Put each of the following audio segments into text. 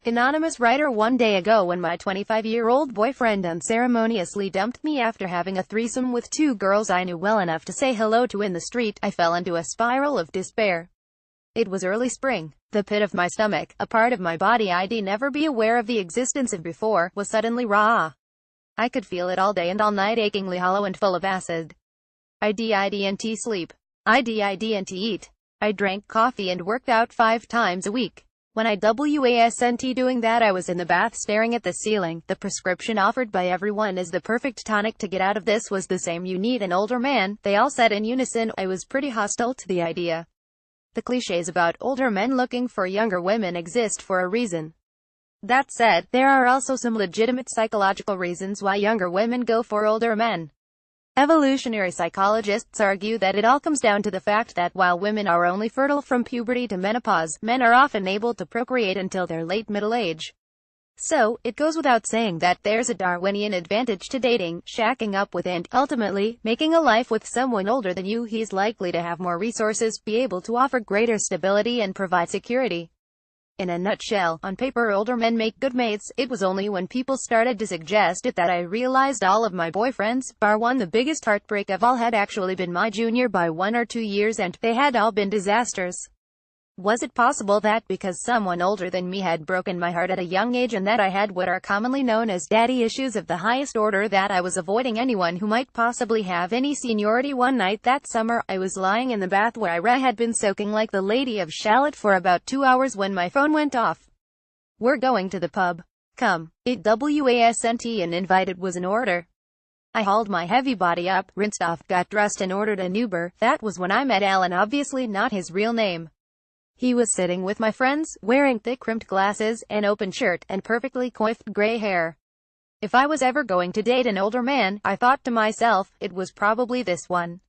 Anonymous writer: one day ago when my 25-year-old boyfriend unceremoniously dumped me after having a threesome with two girls I knew well enough to say hello to in the street, I fell into a spiral of despair. It was early spring. The pit of my stomach, a part of my body I'd never be aware of the existence of before, was suddenly raw. I could feel it all day and all night, achingly hollow and full of acid. I didn't sleep. I didn't eat. I drank coffee and worked out 5 times a week. When I wasn't doing that, I was in the bath staring at the ceiling. The prescription offered by everyone as the perfect tonic to get out of this was the same: you need an older man, they all said in unison. I was pretty hostile to the idea. The cliches about older men looking for younger women exist for a reason. That said, there are also some legitimate psychological reasons why younger women go for older men. Evolutionary psychologists argue that it all comes down to the fact that while women are only fertile from puberty to menopause, men are often able to procreate until their late middle age. So, it goes without saying that there's a Darwinian advantage to dating, shacking up with, and, ultimately, making a life with someone older than you. He's likely to have more resources, be able to offer greater stability, and provide security. In a nutshell, on paper older men make good mates. It was only when people started to suggest it that I realized all of my boyfriends, bar one, the biggest heartbreak of all, had actually been my junior by 1 or 2 years, and they had all been disasters. Was it possible that because someone older than me had broken my heart at a young age, and that I had what are commonly known as daddy issues of the highest order, that I was avoiding anyone who might possibly have any seniority? One night that summer, I was lying in the bath where I had been soaking like the Lady of Shalott for about 2 hours when my phone went off. "We're going to the pub. Come." It wasn't an invite, it was an order. I hauled my heavy body up, rinsed off, got dressed and ordered an Uber. That was when I met Alan, obviously not his real name. He was sitting with my friends, wearing thick-rimmed glasses, an open shirt, and perfectly coiffed gray hair. If I was ever going to date an older man, I thought to myself, it was probably this one.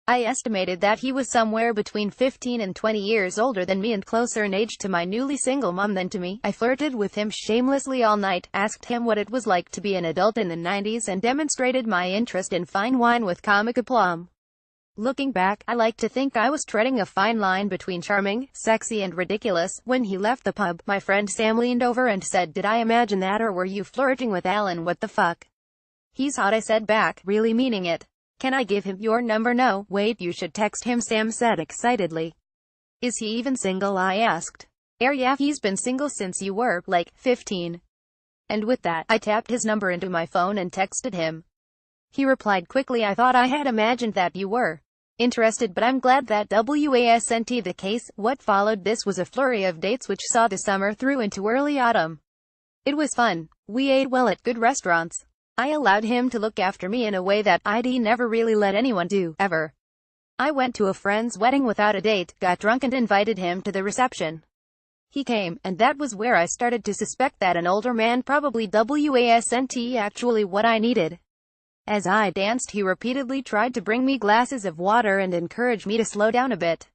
I estimated that he was somewhere between 15 and 20 years older than me and closer in age to my newly single mom than to me. I flirted with him shamelessly all night, asked him what it was like to be an adult in the 90s, and demonstrated my interest in fine wine with comic aplomb. Looking back, I like to think I was treading a fine line between charming, sexy, and ridiculous. When he left the pub, my friend Sam leaned over and said, "Did I imagine that, or were you flirting with Alan? What the fuck?" "He's hot," I said back, really meaning it. "Can I give him your number?" "No." "Wait, you should text him," Sam said excitedly. "Is he even single?" I asked. Yeah, he's been single since you were, like, 15. And with that, I tapped his number into my phone and texted him. He replied quickly, "I thought I had imagined that you were interested, but I'm glad that wasn't the case." What followed this was a flurry of dates which saw the summer through into early autumn. It was fun. We ate well at good restaurants. I allowed him to look after me in a way that I'd never really let anyone do, ever. I went to a friend's wedding without a date, got drunk and invited him to the reception. He came, and that was where I started to suspect that an older man probably wasn't actually what I needed. As I danced, he repeatedly tried to bring me glasses of water and encourage me to slow down a bit.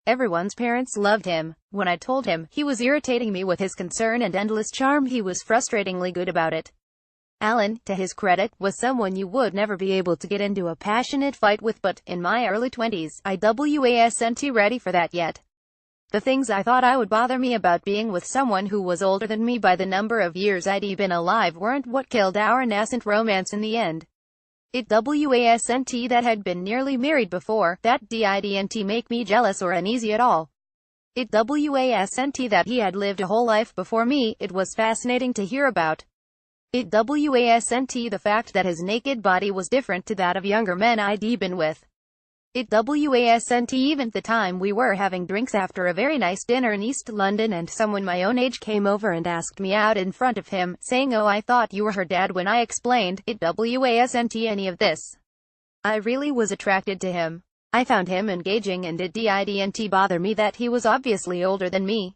Everyone's parents loved him. When I told him, he was irritating me with his concern and endless charm, he was frustratingly good about it. Alan, to his credit, was someone you would never be able to get into a passionate fight with, but, in my early 20s, I wasn't ready for that yet. The things I thought I would bother me about being with someone who was older than me by the number of years I'd been alive weren't what killed our nascent romance in the end. It wasn't that had been nearly married before, that didn't make me jealous or uneasy at all. It wasn't that he had lived a whole life before me. It was fascinating to hear about. It wasn't the fact that his naked body was different to that of younger men I'd been with. It wasn't even the time we were having drinks after a very nice dinner in East London and someone my own age came over and asked me out in front of him, saying, "Oh, I thought you were her dad," when I explained, it wasn't any of this. I really was attracted to him. I found him engaging, and it didn't bother me that he was obviously older than me.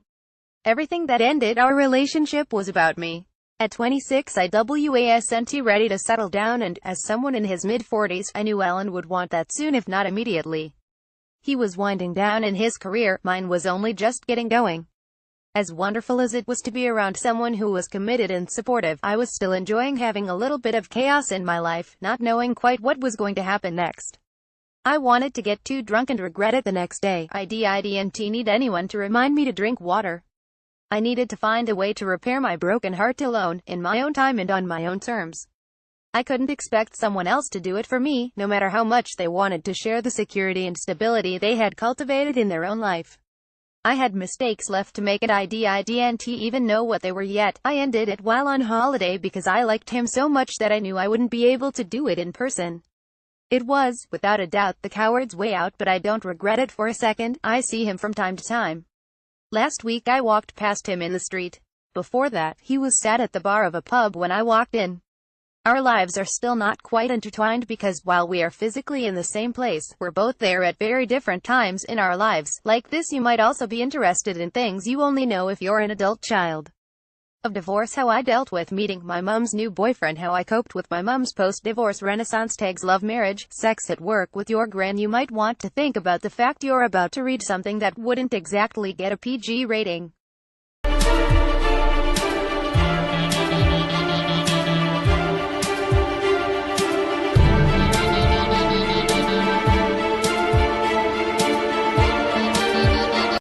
Everything that ended our relationship was about me. At 26 I wasn't ready to settle down, and, as someone in his mid-40s, I knew Alan would want that soon if not immediately. He was winding down in his career, mine was only just getting going. As wonderful as it was to be around someone who was committed and supportive, I was still enjoying having a little bit of chaos in my life, not knowing quite what was going to happen next. I wanted to get too drunk and regret it the next day. I didn't need anyone to remind me to drink water. I needed to find a way to repair my broken heart alone, in my own time and on my own terms. I couldn't expect someone else to do it for me, no matter how much they wanted to share the security and stability they had cultivated in their own life. I had mistakes left to make, and I didn't even know what they were yet. I ended it while on holiday because I liked him so much that I knew I wouldn't be able to do it in person. It was, without a doubt, the coward's way out, but I don't regret it for a second. I see him from time to time. Last week I walked past him in the street. Before that, he was sat at the bar of a pub when I walked in. Our lives are still not quite intertwined because, while we are physically in the same place, we're both there at very different times in our lives. Like this, you might also be interested in things you only know if you're an adult child. Of divorce, how I dealt with meeting my mom's new boyfriend, how I coped with my mom's post-divorce renaissance, tags, love, marriage, sex at work with your gran. You might want to think about the fact you're about to read something that wouldn't exactly get a PG rating.